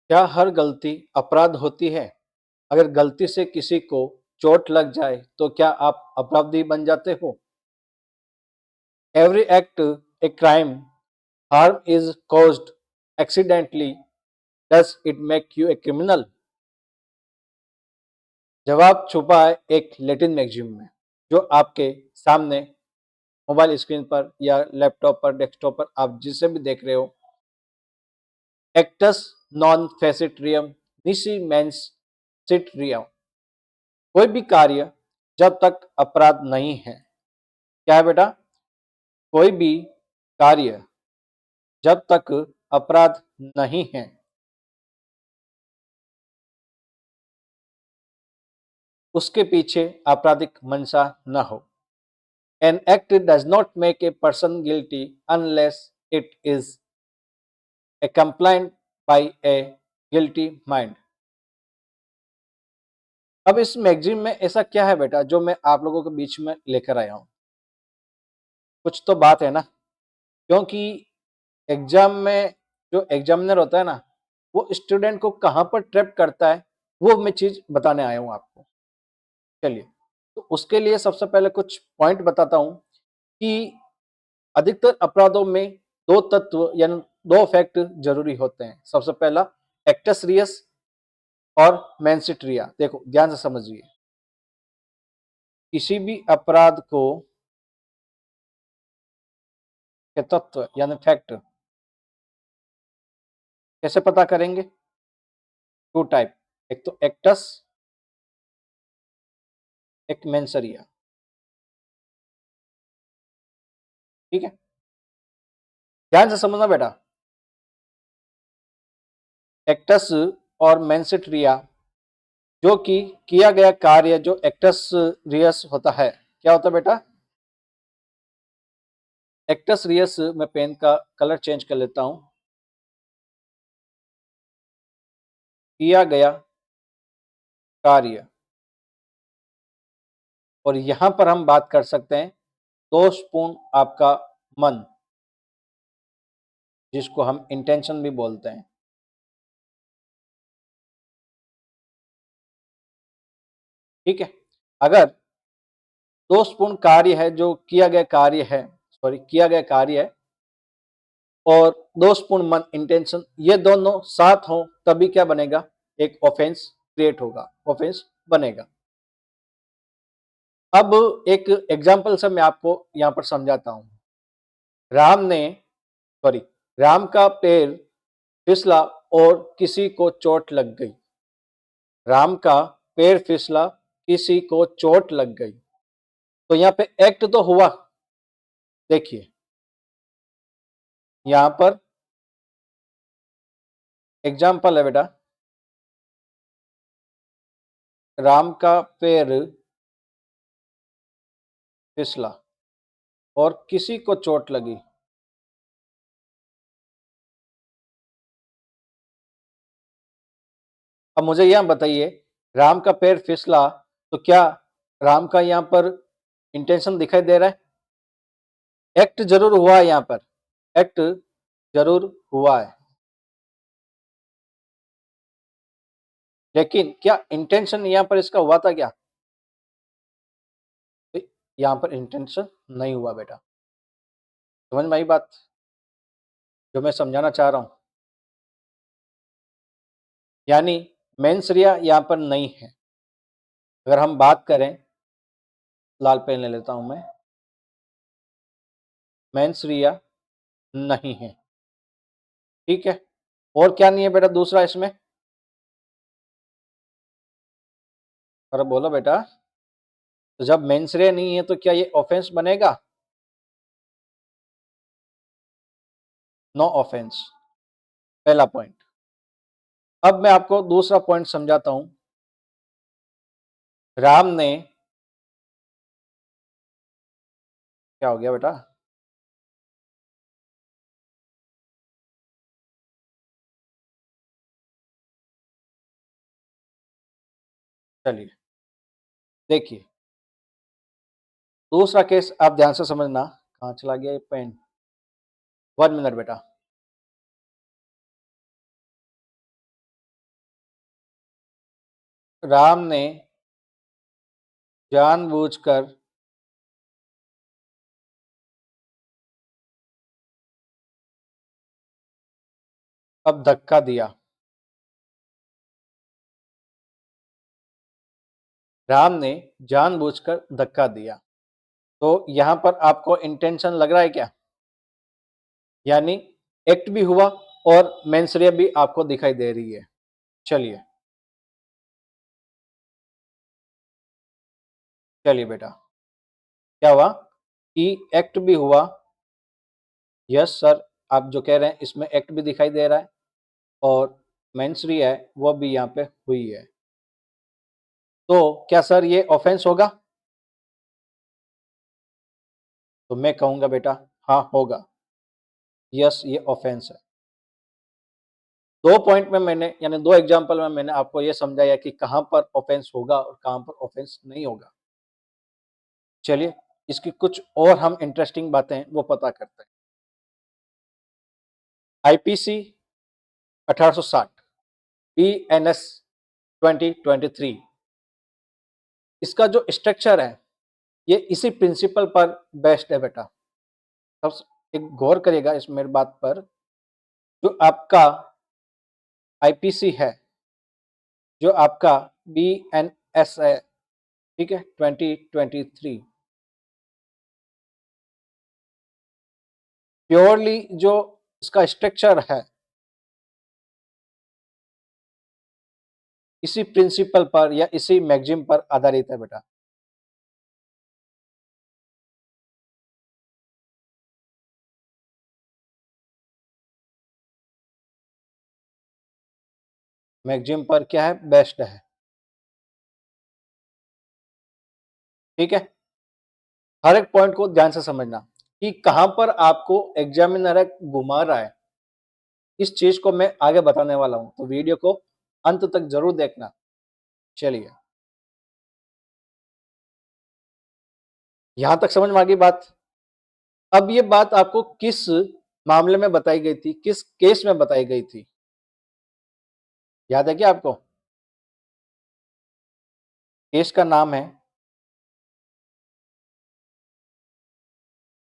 क्या हर गलती अपराध होती है? अगर गलती से किसी को चोट लग जाए तो क्या आप अपराधी बन जाते हो? Every act a crime, harm is caused accidentally, does it make you a criminal? जवाब छुपा है एक लैटिन मैगजीन में जो आपके सामने मोबाइल स्क्रीन पर या लैपटॉप पर, डेस्कटॉप पर, आप जिसे भी देख रहे हो। Acts non facit reum निसी mains seat रियम। कोई भी कार्य जब तक अपराध नहीं है, क्या है बेटा? कोई भी कार्य जब तक अपराध नहीं है, उसके पीछे आपराधिक मंशा न हो। An act does not make a person guilty unless it is accompanied by a guilty mind. अब इस मैगजीन में ऐसा क्या है बेटा जो मैं आप लोगों के बीच में लेकर आया हूं? कुछ तो बात है ना, क्योंकि एग्जाम में जो एग्जामिनर होता है ना, वो स्टूडेंट को कहां पर ट्रैप करता है, वो मैं चीज बताने आया हूं आपको। चलिए, तो उसके लिए सबसे पहले कुछ पॉइंट बताता हूं कि अधिकतर अपराधों में दो तत्व यानी दो फैक्ट जरूरी होते हैं। सबसे पहला एक्टस रियस और मेंसिस रिया। देखो ध्यान से समझिए, किसी भी अपराध को के तत्व यानी फैक्ट कैसे पता करेंगे? टू टाइप, एक तो एक्टस, एक मेंसरिया। ठीक है, ध्यान से समझना बेटा। एक्टस और मेंसिस रिया, जो कि किया गया कार्य जो एक्टस रियस होता है, क्या होता है बेटा? एक्टस रियस, मैं पेन का कलर चेंज कर लेता हूं। किया गया कार्य, और यहां पर हम बात कर सकते हैं दोषपूर्ण आपका मन, जिसको हम इंटेंशन भी बोलते हैं। ठीक है, अगर दोषपूर्ण कार्य है, जो किया गया कार्य है, सॉरी किया गया कार्य है, और दोषपूर्ण मन इंटेंशन, ये दोनों साथ हो तभी क्या बनेगा? एक ऑफेंस क्रिएट होगा, ऑफेंस बनेगा। अब एक एग्जांपल से मैं आपको यहां पर समझाता हूं। राम ने सॉरी राम का पैर फिसला और किसी को चोट लग गई। राम का पैर फिसला, किसी को चोट लग गई। तो यहाँ पे एक्ट तो हुआ। देखिए यहां पर एग्जाम्पल है बेटा, राम का पैर फिसला और किसी को चोट लगी। अब मुझे यह बताइए, राम का पैर फिसला, तो क्या राम का यहां पर इंटेंशन दिखाई दे रहा है? एक्ट जरूर हुआ है, यहां पर एक्ट जरूर हुआ है, लेकिन क्या इंटेंशन यहां पर इसका हुआ था क्या? तो यहां पर इंटेंशन नहीं हुआ बेटा। समझ में आई बात जो मैं समझाना चाह रहा हूं? यानी मेंसरिया यहां पर नहीं है। अगर हम बात करें, लाल पेन ले लेता हूं मैं, मेंसरिया नहीं है। ठीक है, और क्या नहीं है बेटा दूसरा इसमें? अरे बोलो बेटा, तो जब मेंसरिया नहीं है तो क्या ये ऑफेंस बनेगा? नो ऑफेंस, पहला पॉइंट। अब मैं आपको दूसरा पॉइंट समझाता हूं। राम ने, क्या हो गया बेटा? चलिए देखिए, दूसरा केस आप ध्यान से समझना। कहां चला गया ये पेन? 1 मिनट बेटा। राम ने जानबूझकर अब धक्का दिया। राम ने जानबूझकर धक्का दिया। तो यहां पर आपको इंटेंशन लग रहा है क्या? यानी एक्ट भी हुआ और मेंसरिया भी आपको दिखाई दे रही है। चलिए चलिए बेटा, क्या हुआ कि एक्ट भी हुआ। यस सर, आप जो कह रहे हैं इसमें एक्ट भी दिखाई दे रहा है और मेंसरिया है वो भी यहाँ पे हुई है। तो क्या सर ये ऑफेंस होगा? तो मैं कहूंगा बेटा हाँ होगा। यस, ये ऑफेंस है। 2 पॉइंट में मैंने यानी 2 एग्जांपल में मैंने आपको ये समझाया कि कहां पर ऑफेंस होगा और कहां पर ऑफेंस नहीं होगा। चलिए इसकी कुछ और हम इंटरेस्टिंग बातें वो पता करते हैं। आईपीसी 1860, बीएनएस 2023, इसका जो स्ट्रक्चर है ये इसी प्रिंसिपल पर बेस्ड है बेटा। अब एक गौर करिएगा इस मेरी बात पर। जो आपका आईपीसी है, जो आपका बीएनएस है, ठीक है, 2023, प्योरली जो इसका स्ट्रक्चर है इसी प्रिंसिपल पर या इसी मैगजीम पर आधारित है बेटा। मैगजीम पर क्या है? बेस्ट है। ठीक है, हर एक पॉइंट को ध्यान से समझना कि कहां पर आपको एग्जामिनर है घुमा रहा है। इस चीज को मैं आगे बताने वाला हूं, तो वीडियो को अंत तक जरूर देखना। चलिए, यहां तक समझ में आ गई बात। अब ये बात आपको किस मामले में बताई गई थी, किस केस में बताई गई थी, याद है क्या आपको? केस का नाम है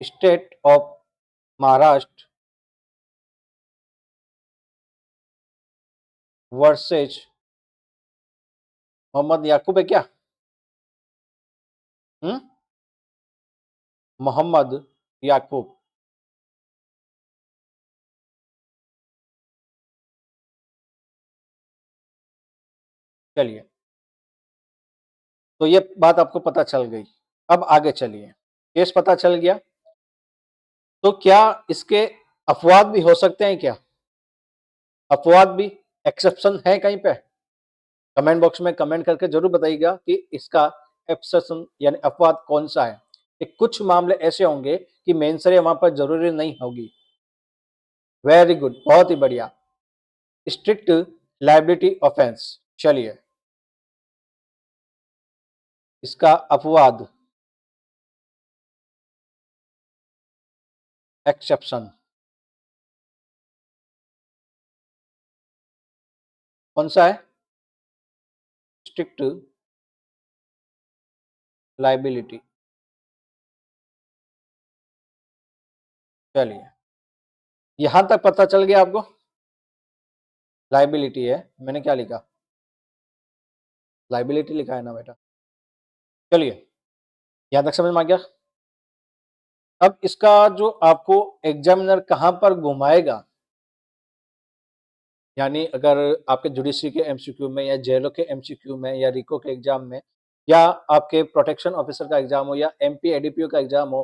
state of Maharashtra versus Mohammad Yakub है क्या? हम्म, मोहम्मद याकूब। चलिए, तो ये बात आपको पता चल गई। अब आगे चलिए, केस पता चल गया, तो क्या इसके अपवाद भी हो सकते हैं क्या? अपवाद भी, एक्सेप्शन है कहीं पे? कमेंट बॉक्स में कमेंट करके जरूर बताइएगा कि इसका एक्सेप्शन यानी अपवाद कौन सा है। कि कुछ मामले ऐसे होंगे कि मेंसरे वहां पर जरूरी नहीं होगी। वेरी गुड, बहुत ही बढ़िया। Strict liability offence. चलिए, इसका अपवाद, एक्सेप्शन कौन सा है? Strict liability. चलिए, यहां तक पता चल गया आपको? लाइबिलिटी है, मैंने क्या लिखा? लाइबिलिटी लिखा है ना बेटा। चलिए, यहां तक समझ में आ गया। अब इसका जो आपको एग्जामिनर कहां पर घुमाएगा, यानी अगर आपके जुडिशरी के एमसीक्यू में या जेएलओ के एमसीक्यू में या रिको के एग्जाम में या आपके प्रोटेक्शन ऑफिसर का एग्जाम हो या एमपी एडीपीओ का एग्जाम हो,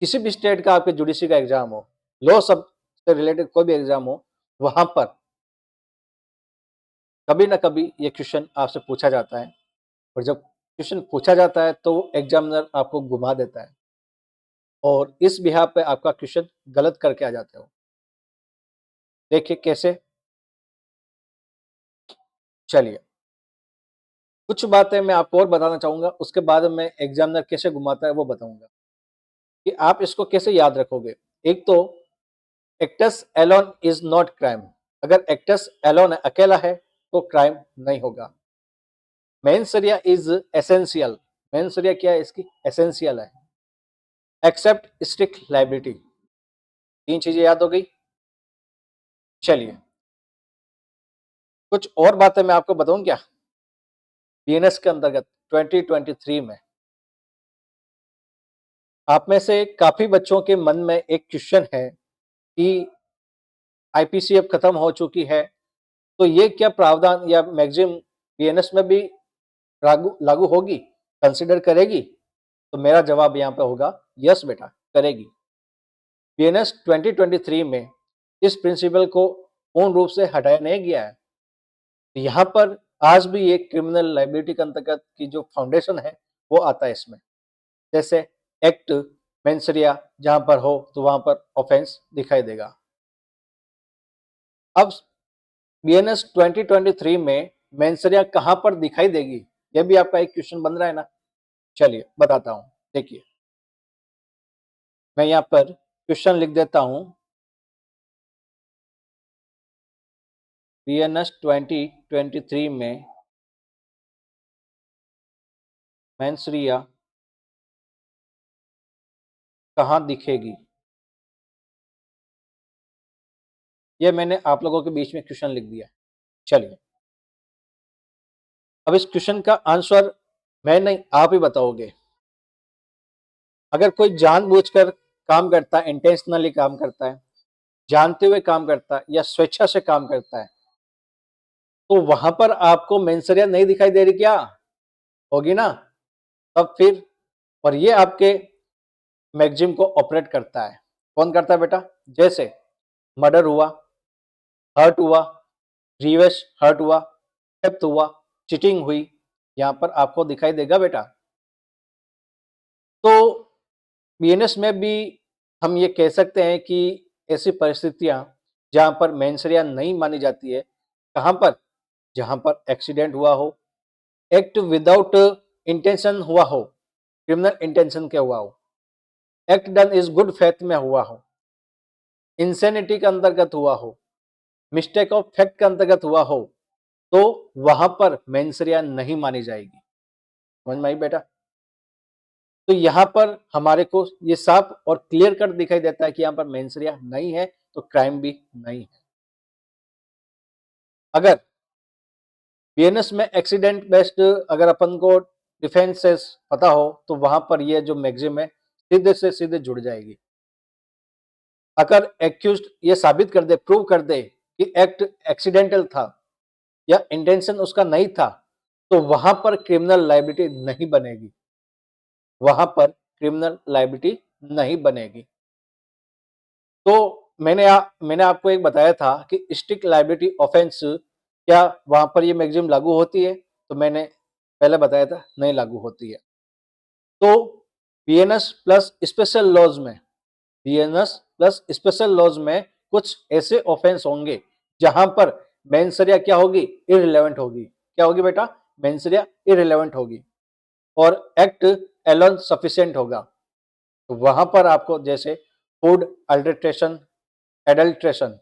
किसी भी स्टेट का आपके जुडिशरी का एग्जाम हो, लॉ सब से रिलेटेड कोई भी एग्जाम हो, वहां पर कभी ना कभी ये क्वेश्चन आपसे पूछा जाता है। और जब क्वेश्चन पूछा जाता है तो एग्जामिनर आपको घुमा देता है और इस बिहाफ पे आपका क्वेश्चन गलत करके आ जाते हो। देखिए कैसे। चलिए, कुछ बातें मैं आपको और बताना चाहूंगा, उसके बाद मैं एग्जामिनर कैसे घुमाता है वो बताऊंगा कि आप इसको कैसे याद रखोगे। एक तो actus alone is not crime. अगर एक्टस एलोन अकेला है तो क्राइम नहीं होगा। Mens rea is essential. Mens rea क्या है इसकी? एसेंशियल है। Except strict liability. तीन चीजें याद हो गई। चलिए कुछ और बातें मैं आपको बताऊं क्या बीएनएस के अंतर्गत 2023 में। आप में से काफी बच्चों के मन में एक क्वेश्चन है कि आईपीसी अब खत्म हो चुकी है, तो ये क्या प्रावधान या मैगजिम बीएनएस में भी लागू लागू होगी, कंसिडर करेगी? तो मेरा जवाब यहाँ पे होगा यस बेटा, करेगी। बीएनएस 2023 में इस प्रिंसिपल को पूर्ण रूप से हटाया नहीं गया है। यहाँ पर आज भी एक क्रिमिनल लाइबिलिटी के अंतर्गत की जो फाउंडेशन है वो आता है इसमें। जैसे एक्ट मेंसरिया जहां पर हो तो वहां पर ऑफेंस दिखाई देगा। अब बीएनएस 2023 में मेंसरिया कहां पर दिखाई देगी, यह भी आपका एक क्वेश्चन बन रहा है ना। चलिए बताता हूं, देखिए मैं यहां पर क्वेश्चन लिख देता हूं। बीएनएस 2023 में मेंसरिया कहां दिखेगी, यह मैंने आप लोगों के बीच में क्वेश्चन लिख दिया। चलिए अब इस क्वेश्चन का आंसर मैं नहीं आप ही बताओगे। अगर कोई जानबूझकर काम करता है, इंटेंशनली काम करता है, जानते हुए काम करता है या स्वेच्छा से काम करता है, तो वहां पर आपको मेंसरिया नहीं दिखाई दे रही क्या? होगी ना। तब फिर और ये आपके मैगजिम को ऑपरेट करता है। कौन करता है बेटा? जैसे मर्डर हुआ, हर्ट हुआ, ग्रीवियस हर्ट हुआ, थेफ्ट हुआ, चीटिंग हुई, यहां पर आपको दिखाई देगा बेटा। तो बीएनएस में भी हम ये कह सकते हैं कि ऐसी परिस्थितियां जहां पर मेंसरिया नहीं मानी जाती है, कहां पर? जहां पर एक्सीडेंट हुआ हो, एक्ट विदाउट इंटेंशन हुआ हो, क्रिमिनल इंटेंशन के हुआ हो, act done is good faith में हुआ हो, इंसेनिटी के अंतर्गत हुआ हो, मिस्टेक ऑफ फैक्ट के अंतर्गत हुआ हो, तो वहां पर मेंसरिया नहीं मानी जाएगी। समझ में आई बेटा? तो यहां पर हमारे को ये साफ और क्लियर कट दिखाई देता है कि यहां पर मेंसरिया नहीं है तो क्राइम भी नहीं है। अगर बीएनएस में एक्सीडेंट बेस्ड अगर अपन को डिफेंसेस पता हो तो वहां पर ये जो मैगजिम है सीधे से सीधे जुड़ जाएगी। अगर एक्यूज्ड ये साबित कर दे, प्रूव कर दे कि एक्ट एक्सीडेंटल था या इंटेंशन उसका नहीं था, तो वहां पर क्रिमिनल लायबिलिटी नहीं बनेगी। वहां पर क्रिमिनल लायबिलिटी नहीं बनेगी। तो मैंने आपको एक बताया था कि स्ट्रिक्ट लायबिलिटी ऑफेंस क्या वहां पर ये मैगजिम लागू होती है? तो मैंने पहले बताया था नहीं लागू होती है। तो बीएनएस प्लस स्पेशल लॉज में बीएनएस प्लस स्पेशल लॉज में कुछ ऐसे ऑफेंस होंगे जहां पर मेंसरिया क्या होगी? इररिलेवेंट होगी। क्या होगी बेटा? मेंसरिया इररिलेवेंट होगी और एक्ट एलोन सफिशिएंट होगा। तो वहां पर आपको जैसे food alteration, adulteration,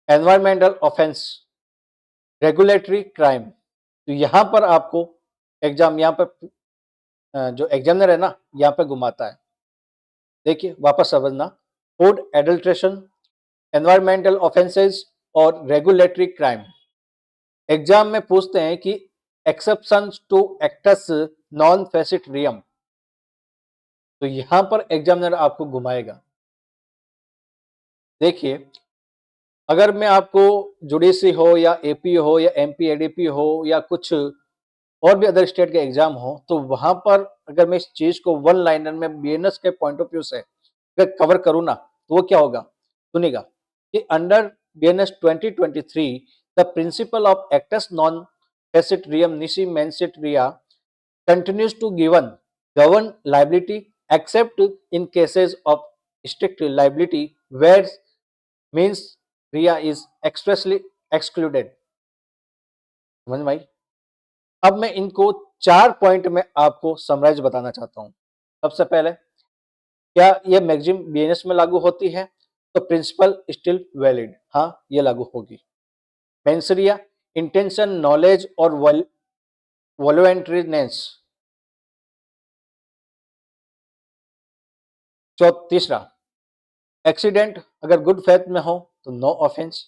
environmental offence, regulatory crime, तो यहां पर आपको एग्जाम यहाँ पर जो एग्जामिनर है ना यहाँ पे घुमाता है। देखिए वापस समझना, फूड एडल्ट्रेशन, एनवायरमेंटल ऑफेंसेस और रेगुलेटरी क्राइम। एग्जाम में पूछते हैं कि exceptions to actus non facit reum, तो यहां पर एग्जामिनर आपको घुमाएगा। देखिए अगर मैं आपको जुडिसी हो या एपी हो या एमपी एडीपी हो या कुछ और भी अदर स्टेट के एग्जाम हो, तो वहां पर अगर मैं इस चीज को वन लाइनर में बीएनएस के पॉइंट ऑफ व्यू से अगर कवर करूँ ना, तो वो क्या होगा? सुनिएगा कि under BNS 2023 the principle of actus non facit reum nisi mens sit rea continues to govern liability except in cases of strict liability where means RIA is expressly excluded। समझ में आई? अब मैं इनको 4 पॉइंट में आपको समराइज बताना चाहता हूं। सबसे पहले, क्या यह मैगजिम बीएनएस में लागू होती है? तो प्रिंसिपल स्टिल वैलिड, हाँ ये लागू होगी। मेंसरिया इंटेंशन, नॉलेज और वॉलंटरीनेस। तीसरा, एक्सीडेंट अगर गुड फेथ में हो तो नो ऑफेंस,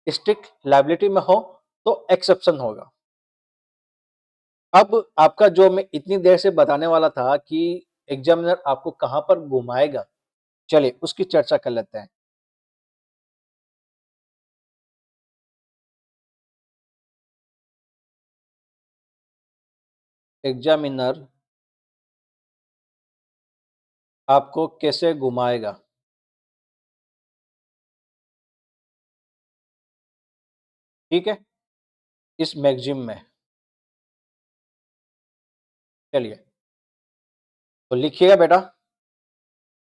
स्ट्रिक्ट लाइबिलिटी में हो तो एक्सेप्शन होगा। अब आपका जो मैं इतनी देर से बताने वाला था कि एग्जामिनर आपको कहां पर घुमाएगा, चलिए उसकी चर्चा कर लेते हैं। एग्जामिनर आपको कैसे घुमाएगा? ठीक है, इस मैगजीन में। चलिए तो लिखिएगा बेटा,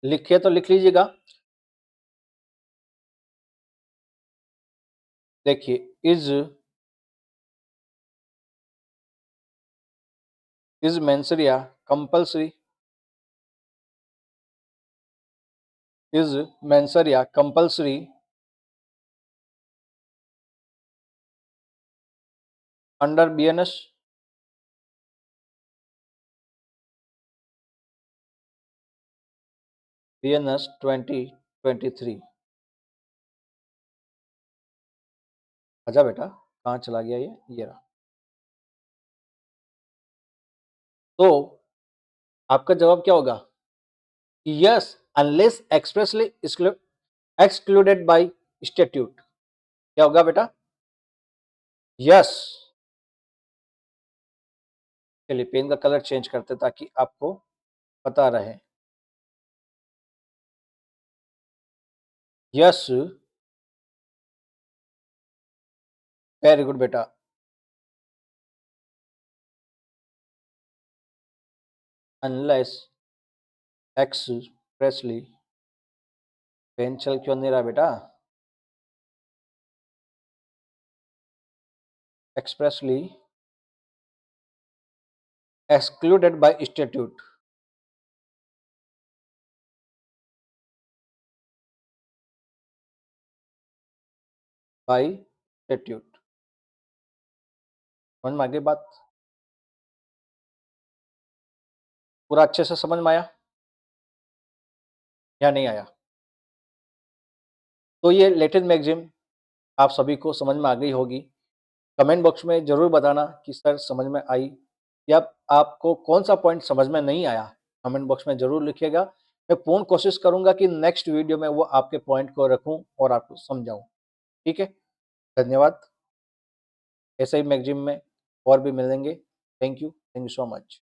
लिखिए तो लिख लीजिएगा। देखिए, is mens rea compulsory, is mens rea compulsory under BNS, BNS 2023। आजा बेटा, कहाँ चला गया ये रहा। तो आपका जवाब क्या होगा? Yes, unless expressly excluded by statute. क्या होगा बेटा? यस। चलिए पेन का कलर चेंज करते ताकि आपको पता रहे। यस, वेरी गुड बेटा। अनलेस एक्सप्रेसली, पेन चल क्यों नहीं रहा बेटा? Expressly excluded by statute. By statute. समझ में आ गई बात? पूरा अच्छे से समझ में आया या नहीं आया? तो ये लेटेस्ट मैगजीन आप सभी को समझ में आ गई होगी। कमेंट बॉक्स में जरूर बताना कि सर समझ में आई, या आपको कौन सा पॉइंट समझ में नहीं आया। कमेंट बॉक्स में जरूर लिखिएगा। मैं पूर्ण कोशिश करूंगा कि नेक्स्ट वीडियो में वो आपके पॉइंट को रखूं और आपको समझाऊं। ठीक है, धन्यवाद। ऐसे ही मैगजीन में और भी मिलेंगे। Thank you so much.